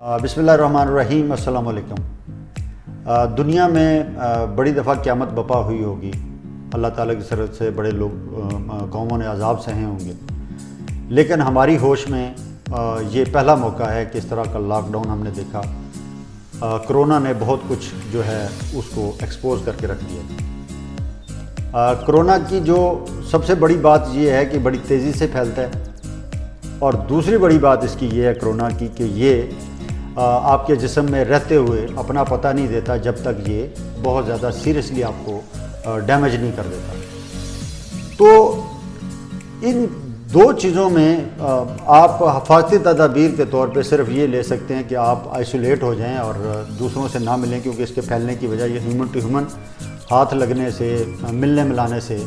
बिस्मिल्लाहिर्रहमानिर्रहीम। अस्सलाम वालेकुम। दुनिया में बड़ी दफ़ा क़यामत बपा हुई होगी। अल्लाह ताला की तरफ से बड़े लोग कौमों ने अज़ाब सहे होंगे, लेकिन हमारी होश में ये पहला मौका है कि इस तरह का लॉकडाउन हमने देखा। कोरोना ने बहुत कुछ जो है उसको एक्सपोज करके रख दिया। कोरोना की जो सबसे बड़ी बात ये है कि बड़ी तेज़ी से फैलता है, और दूसरी बड़ी बात इसकी ये है कोरोना की कि ये आपके जिस्म में रहते हुए अपना पता नहीं देता जब तक ये बहुत ज़्यादा सीरियसली आपको डैमेज नहीं कर देता। तो इन दो चीज़ों में आप हिफाजती तदाबीर के तौर पे सिर्फ ये ले सकते हैं कि आप आइसोलेट हो जाएं और दूसरों से ना मिलें, क्योंकि इसके फैलने की वजह ये ह्यूमन टू ह्यूमन हाथ लगने से, मिलने मिलाने से,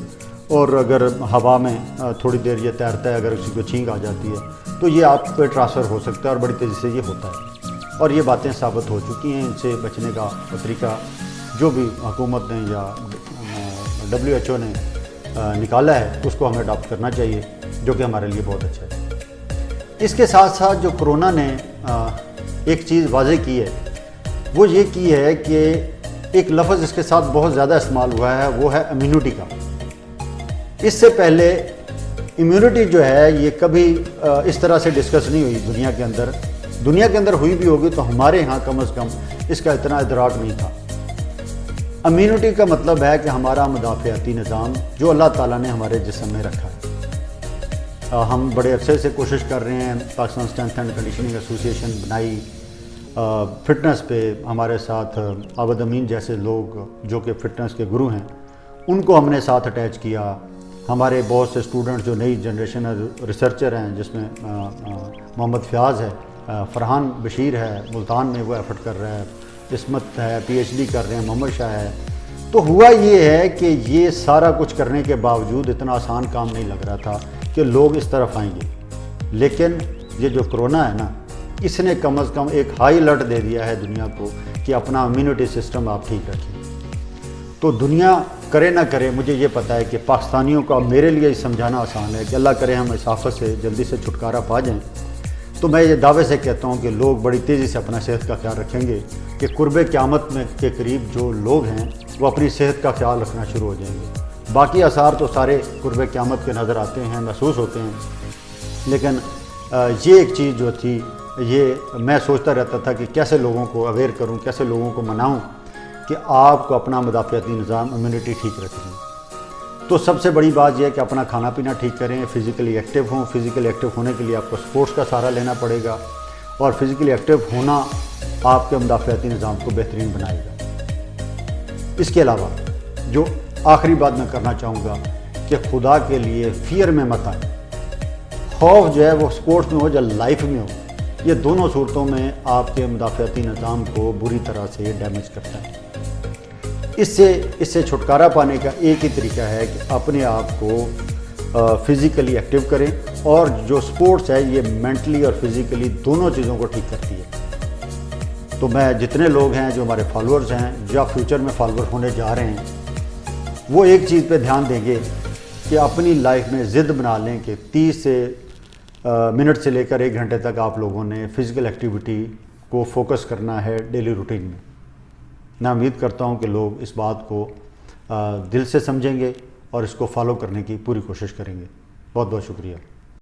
और अगर हवा में थोड़ी देर ये तैरता है, अगर किसी को छींक आ जाती है तो ये आप पे ट्रांसफ़र हो सकता है और बड़ी तेज़ी से ये होता है। और ये बातें साबित हो चुकी हैं। इनसे बचने का तरीका जो भी हुकूमत ने या WHO ने निकाला है उसको हमें अडॉप्ट करना चाहिए, जो कि हमारे लिए बहुत अच्छा है। इसके साथ साथ जो कोरोना ने एक चीज़ वाज़ेह की है वो ये की है कि एक लफ्ज़ इसके साथ बहुत ज़्यादा इस्तेमाल हुआ है, वो है इम्यूनिटी का। इससे पहले इम्यूनिटी जो है ये कभी इस तरह से डिस्कस नहीं हुई दुनिया के अंदर। दुनिया के अंदर हुई भी होगी तो हमारे यहाँ कम से कम इसका इतना इदराक नहीं था। इम्यूनिटी का मतलब है कि हमारा मुदाफ़ियाती निज़ाम जो अल्लाह ताला ने हमारे जिस्म में रखा है। हम बड़े अरसे से कोशिश कर रहे हैं, Pakistan strength and conditioning association बनाई, फ़िटनेस पे हमारे साथ आबद अमीन जैसे लोग जो कि फ़िटनेस के गुरु हैं उनको हमने साथ अटैच किया। हमारे बहुत से स्टूडेंट्स जो नई जनरेशन रिसर्चर हैं, जिसमें मोहम्मद फ़याज़ है, फ़रहान बशीर है, मुल्तान में वो एफ़र्ट कर रहा है, इस्मत है PhD कर रहे हैं, मोहम्मद शाह है। तो हुआ ये है कि ये सारा कुछ करने के बावजूद इतना आसान काम नहीं लग रहा था कि लोग इस तरफ आएंगे। लेकिन ये जो कोरोना है ना, इसने कम से कम एक हाई अलर्ट दे दिया है दुनिया को कि अपना इम्यूनिटी सिस्टम आप ठीक रखिए। तो दुनिया करे ना करे, मुझे ये पता है कि पाकिस्तानियों को अब मेरे लिए समझाना आसान है कि अल्लाह करे हम इस आफत से जल्दी से छुटकारा पा जाएं। तो मैं ये दावे से कहता हूँ कि लोग बड़ी तेज़ी से अपना सेहत का ख्याल रखेंगे कि कुर्बे क़यामत में के करीब जो लोग हैं वो अपनी सेहत का ख्याल रखना शुरू हो जाएंगे। बाकी आसार तो सारे कुर्बे क़यामत के नज़र आते हैं, महसूस होते हैं, लेकिन ये एक चीज़ जो थी ये मैं सोचता रहता था कि कैसे लोगों को अवेयर करूँ, कैसे लोगों को मनाऊँ कि आपको अपना मुदाफ़ियाती निज़ाम, इम्यूनिटी ठीक रखें। तो सबसे बड़ी बात यह है कि अपना खाना पीना ठीक करें, फ़िज़िकली एक्टिव हों। फ़िज़िकली एक्टिव होने के लिए आपको स्पोर्ट्स का सहारा लेना पड़ेगा, और फ़िज़िकली एक्टिव होना आपके मुदाफ़ियाती निज़ाम को बेहतरीन बनाएगा। इसके अलावा जो आखिरी बात मैं करना चाहूँगा कि खुदा के लिए फ़ियर में मत आए। खौफ जो है वो स्पोर्ट्स में हो या लाइफ में हो, ये दोनों सूरतों में आपके मुदाफ़ियाती निज़ाम को बुरी तरह से डैमेज करता है। इससे छुटकारा पाने का एक ही तरीका है कि अपने आप को फ़िज़िकली एक्टिव करें, और जो स्पोर्ट्स है ये मेंटली और फिज़िकली दोनों चीज़ों को ठीक करती है। तो मैं जितने लोग हैं जो हमारे फॉलोअर्स हैं या फ्यूचर में फॉलोअर होने जा रहे हैं, वो एक चीज़ पे ध्यान देंगे कि अपनी लाइफ में ज़िद बना लें कि 30 मिनट से लेकर 1 घंटे तक आप लोगों ने फ़िज़िकल एक्टिविटी को फोकस करना है डेली रूटीन में। मैं उम्मीद करता हूँ कि लोग इस बात को दिल से समझेंगे और इसको फॉलो करने की पूरी कोशिश करेंगे। बहुत बहुत शुक्रिया।